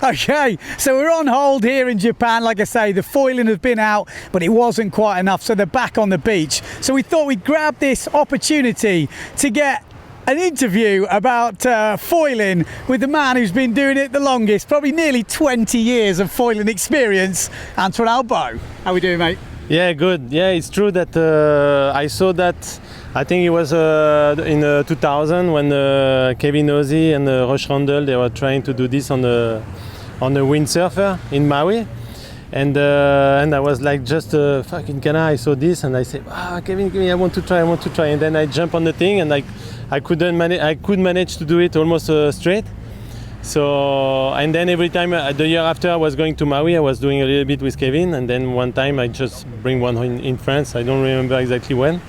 Okay, so we're on hold here in Japan. Like I say, the foiling has been out, but it wasn't quite enough, so they're back on the beach. So we thought we'd grab this opportunity to get an interview about foiling with the man who's been doing it the longest, probably nearly 20 years of foiling experience, Antoine Albeau. How we doing, mate? Yeah, good. Yeah, it's true that I saw that. I think it was in 2000 when Kevin Ozzy and Rush Randall, they were trying to do this on the windsurfer in Maui, and I was like, just fucking Ghana. I saw this and I said, Kevin, I want to try, and then I jump on the thing and I could manage to do it almost straight. So, and then every time the year after I was going to Maui, I was doing a little bit with Kevin, and then one time I just bring one in France. I don't remember exactly when.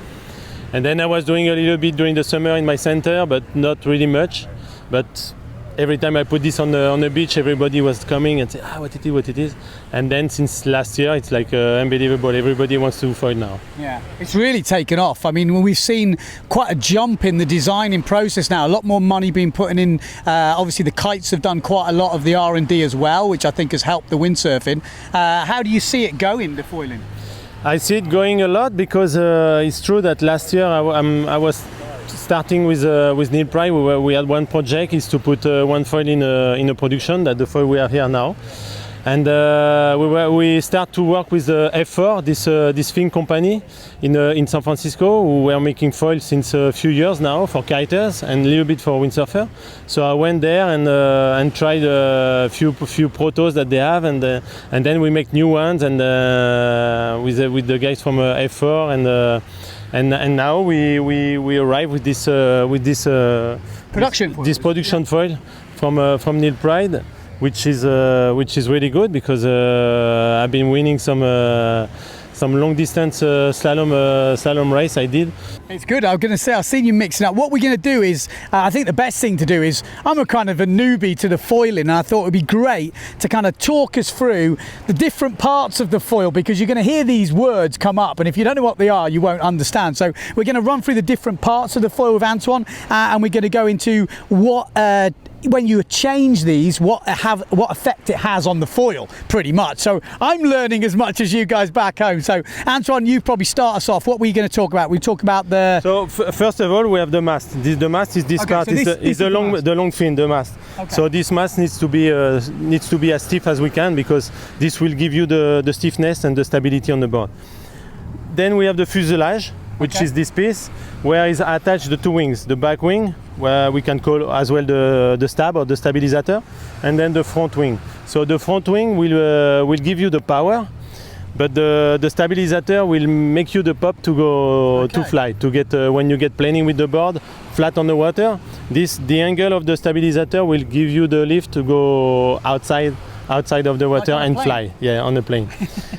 And then I was doing a little bit during the summer in my center, but not really much. But every time I put this on the beach, everybody was coming and say, what it is. And then since last year, it's like unbelievable. Everybody wants to foil now. Yeah, it's really taken off. I mean, we've seen quite a jump in the designing process now. A lot more money being put in. Obviously, the kites have done quite a lot of the R&D as well, which I think has helped the windsurfing. How do you see it going, the foiling? I see it going a lot because it's true that last year I was starting with Neilpryde. We had one project is to put one foil in a production, that the foil we have here now, and we start to work with F4, this fin company in San Francisco, who were making foil since a few years now for kiters and a little bit for windsurfer. So I went there and tried a few protos that they have, and then we make new ones, and with the guys from F4 and now we arrive with this production foil from Neilpryde, which is really good because I've been winning some long distance slalom race I did. It's good. I'm going to say, I've seen you mixing up. What we're going to do is, I think the best thing to do is, I'm a kind of a newbie to the foiling, and I thought it would be great to kind of talk us through the different parts of the foil, because you're going to hear these words come up, and if you don't know what they are, you won't understand. So we're going to run through the different parts of the foil with Antoine, and we're going to go into what when you change these, what effect it has on the foil, pretty much. So I'm learning as much as you guys back home. So Antoine, you probably start us off. What were you going to talk about? We talk about the... So first of all, we have the mast. The mast is this part. So is the long fin, the mast. Okay. So this mast needs to be as stiff as we can, because this will give you the stiffness and the stability on the board. Then we have the fuselage, which is this piece, where is attached the two wings, the back wing, where we can call as well the stab or the stabilizer, and then the front wing. So the front wing will give you the power, but the stabilizer will make you the pop to go to fly, to get when you get planing with the board flat on the water. The angle of the stabilizer will give you the lift to go outside of the water and fly, on the plane.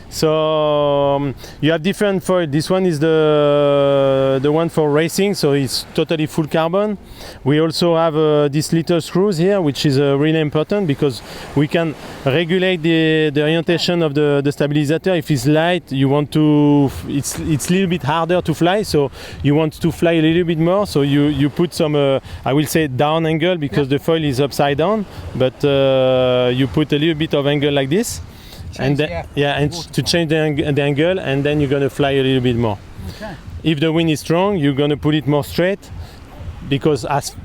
So you have different foil. This one is the one for racing, so it's totally full carbon. We also have these little screws here, which is really important because we can regulate the orientation of the stabilizer. If it's light, you want to, it's a little bit harder to fly, so you want to fly a little bit more. So you put some, I will say down angle, because the foil is upside down, but you put a little bit of angle like this, and to change the angle, and then you're going to fly a little bit more. Okay. If the wind is strong, you're going to put it more straight, because as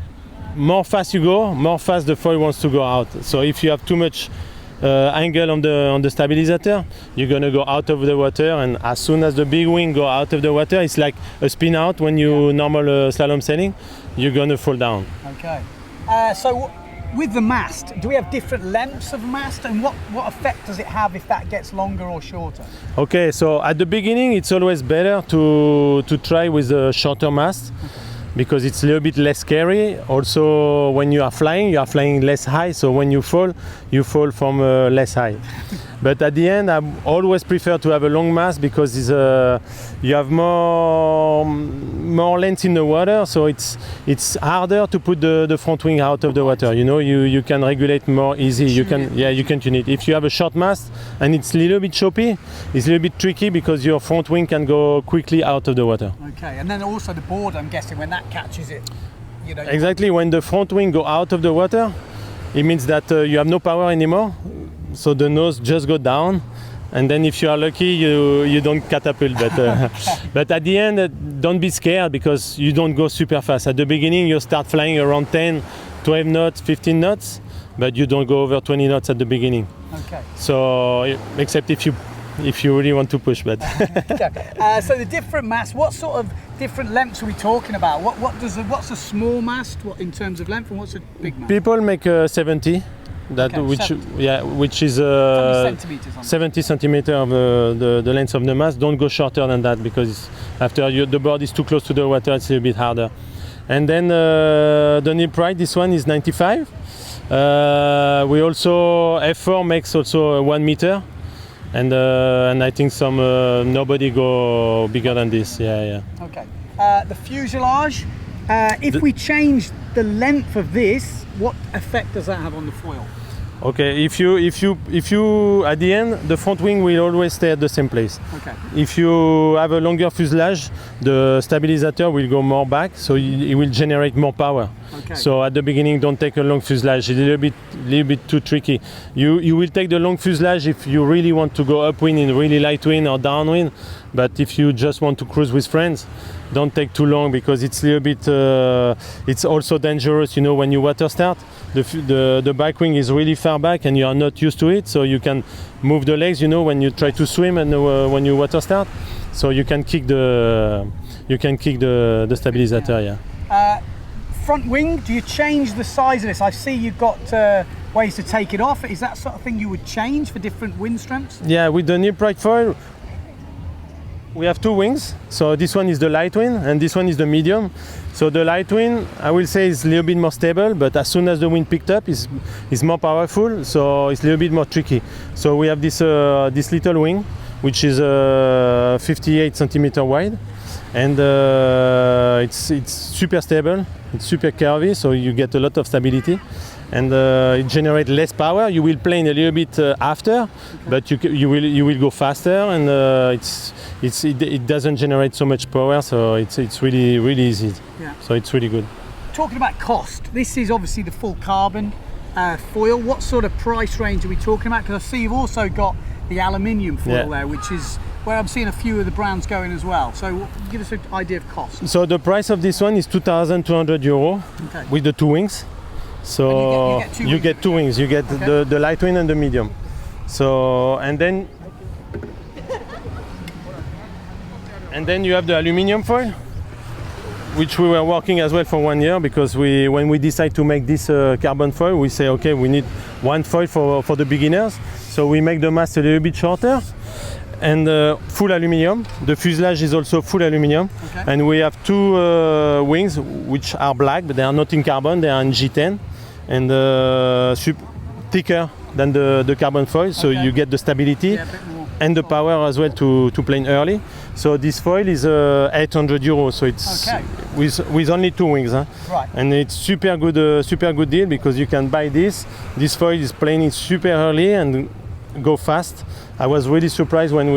more fast you go, more fast the foil wants to go out. So if you have too much angle on the stabilizer, you're going to go out of the water, and as soon as the big wing go out of the water, it's like a spin out when you normal slalom sailing, you're going to fall down. Okay. So with the mast, do we have different lengths of mast, and what effect does it have if that gets longer or shorter? Okay, so at the beginning it's always better to try with a shorter mast, because it's a little bit less scary. Also, when you are flying less high, so when you fall from less high. But at the end, I always prefer to have a long mast, because you have more length in the water, so it's harder to put the front wing out of the water. You know, you can regulate more easy. You can tune it. If you have a short mast and it's a little bit choppy, it's a little bit tricky, because your front wing can go quickly out of the water. Okay, and then also the board, I'm guessing, when that catches it, you know. Exactly, when the front wing go out of the water, it means that you have no power anymore. So the nose just go down. And then if you are lucky, you don't catapult. But, but at the end, don't be scared because you don't go super fast. At the beginning, you start flying around 10, 12 knots, 15 knots, but you don't go over 20 knots at the beginning. Okay. So, except if you really want to push. But okay. So the different masts, what sort of different lengths are we talking about? What's a small mast in terms of length, and what's a big mast? People make 70. That okay, which 70. Yeah, which is 70 centimeters of the length of the mast. Don't go shorter than that because after the board is too close to the water, it's a bit harder. And then the Neilpryde, this one is 95. We also F4 makes also 1 meter, and I think some nobody go bigger than this. Yeah. Okay. The fuselage. If we change the length of this, what effect does that have on the foil? Okay, if you at the end, the front wing will always stay at the same place. Okay. If you have a longer fuselage, the stabilizer will go more back, so it will generate more power. Okay. So at the beginning, don't take a long fuselage. It's a little bit too tricky. You will take the long fuselage if you really want to go upwind in really light wind or downwind. But if you just want to cruise with friends, don't take too long because it's a little bit. It's also dangerous, when you water start. The back wing is really far back and you are not used to it, so you can move the legs, when you try to swim and when you water start. So you can kick the stabilizer. Yeah. Front wing, do you change the size of this? I see you've got ways to take it off. Is that sort of thing you would change for different wind strengths? Yeah, with the Neilpryde foil, we have 2 wings. So this one is the light wind and this one is the medium. So the light wind, I will say, is a little bit more stable, but as soon as the wind picked up, is more powerful. So it's a little bit more tricky. So we have this little wing, which is 58 centimeter wide, and it's super stable. It's super curvy, so you get a lot of stability, and it generates less power. You will plane a little bit after, but you will go faster, and it doesn't generate so much power, so it's really easy. Yeah. So it's really good. Talking about cost, this is obviously the full carbon foil. What sort of price range are we talking about? Because I see you've also got the aluminium foil there, which is where I'm seeing a few of the brands going as well. So give us an idea of cost. So the price of this one is 2,200 euro with the 2 wings. So you get 2 wings. You get the light wing and the medium. So and then you have the aluminium foil, which we were working as well for 1 year, because when we decide to make this carbon foil, we say, okay, we need 1 foil for the beginners. So we make the mast a little bit shorter and full aluminium. The fuselage is also full aluminium. And we have 2 wings which are black, but they are not in carbon, they are in G10 and thicker than the carbon foil, so you get the stability and the power as well to plane early. So this foil is 800 euros, so it's with only 2 wings, huh? Right. And it's super good deal because you can buy this. This foil is planing super early and go fast. I was really surprised when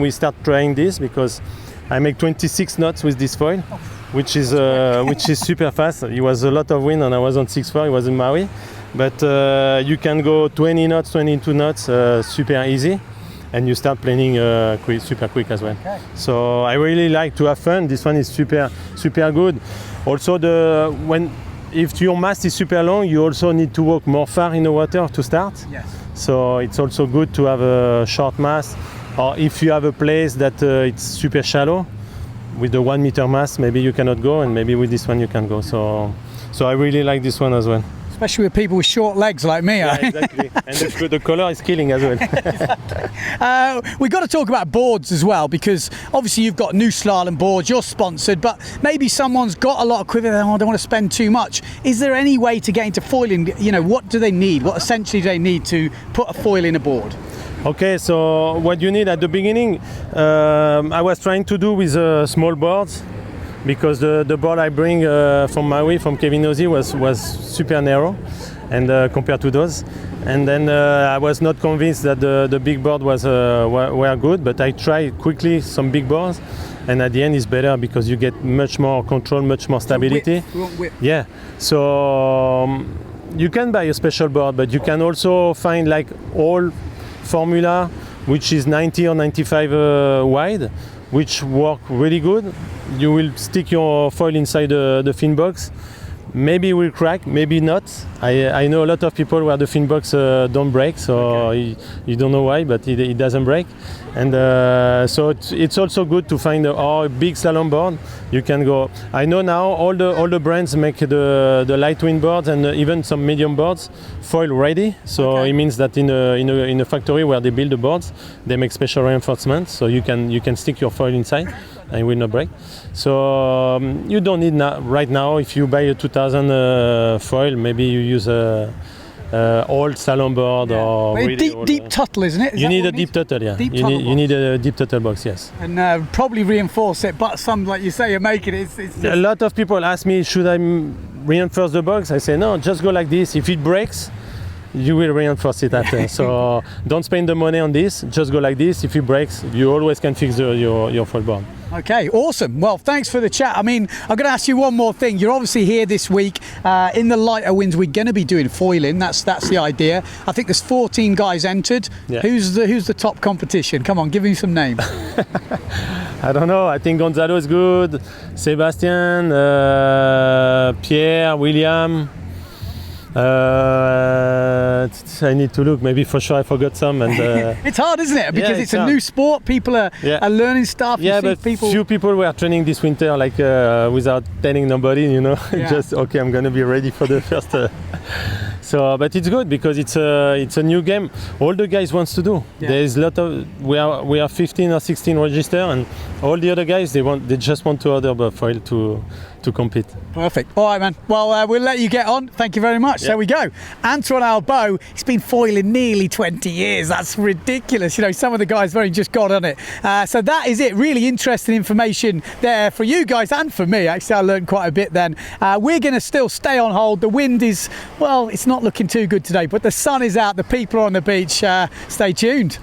we start trying this, because I make 26 knots with this foil, which is super fast. It was a lot of wind and I was on 6.4. It was in Maui, but you can go 20 knots, 22 knots, super easy. And you start planing super quick as well. So I really like to have fun. This one is super good. Also, if your mast is super long, you also need to walk more far in the water to start. Yes. So it's also good to have a short mast, or if you have a place that it's super shallow, with the 1 meter mast, maybe you cannot go, and maybe with this one you can go. So I really like this one as well. Especially with people with short legs like me. Yeah, exactly. And the color is killing as well. We've got to talk about boards as well, because obviously you've got new slalom boards, you're sponsored, but maybe someone's got a lot of quiver, I don't want to spend too much. Is there any way to get into foiling? What do they need? What essentially do they need to put a foil in a board? Okay, so what you need at the beginning, I was trying to do with small boards, because the board I bring from Maui, from Kevin Ozzie, was super narrow, and compared to those. And then I was not convinced that the big board were good, but I tried quickly some big boards, and at the end it's better because you get much more control, much more stability. Width. Yeah. So you can buy a special board, but you can also find like all formula, which is 90 or 95 wide, which work really good. You will stick your foil inside the fin box. Maybe it will crack, maybe not. I know a lot of people where the fin box don't break, so you don't know why, but it doesn't break. And so it's also good to find a big slalom board. You can go. I know now all the brands make the light wind boards and even some medium boards foil ready. So it means that in a factory where they build the boards, they make special reinforcements, so you can stick your foil inside and it will not break. So you don't need right now. If you buy a 2000 foil, maybe you use a old slalom board or really deep tuttle, isn't it? You need a deep tuttle, yeah. You need a deep tuttle box, yes. And probably reinforce it, but some, like you say, you're making it. It's a lot of people ask me, should I reinforce the box? I say no, just go like this. If it breaks, you will reinforce it after. So don't spend the money on this. Just go like this. If it breaks, you always can fix your foil board. Okay, awesome. Well, thanks for the chat. I mean, I'm going to ask you one more thing. You're obviously here this week in the lighter winds. We're going to be doing foiling. That's the idea. I think there's 14 guys entered. Yeah. Who's the top competition? Come on, give me some names. I don't know. I think Gonzalo is good. Sebastian, Pierre, William. I need to look. Maybe for sure I forgot some. And it's hard, isn't it? Because it's a new sport. People are learning stuff. Yeah, but few people were training this winter, like without telling nobody. You know, just okay. I'm gonna be ready for the first. So, but it's good because it's a new game. All the guys wants to do. Yeah. There is a lot of we are 15 or 16 registered, and all the other guys they just want to order foil to compete. Perfect. All right, man. Well, we'll let you get on. Thank you very much. There we go. Antoine Albeau, he's been foiling nearly 20 years. That's ridiculous. You know, some of the guys have only just got on it. So that is it. Really interesting information there for you guys and for me. Actually, I learned quite a bit then. We're going to still stay on hold. The wind is, well, it's not looking too good today, but the sun is out. The people are on the beach. Stay tuned.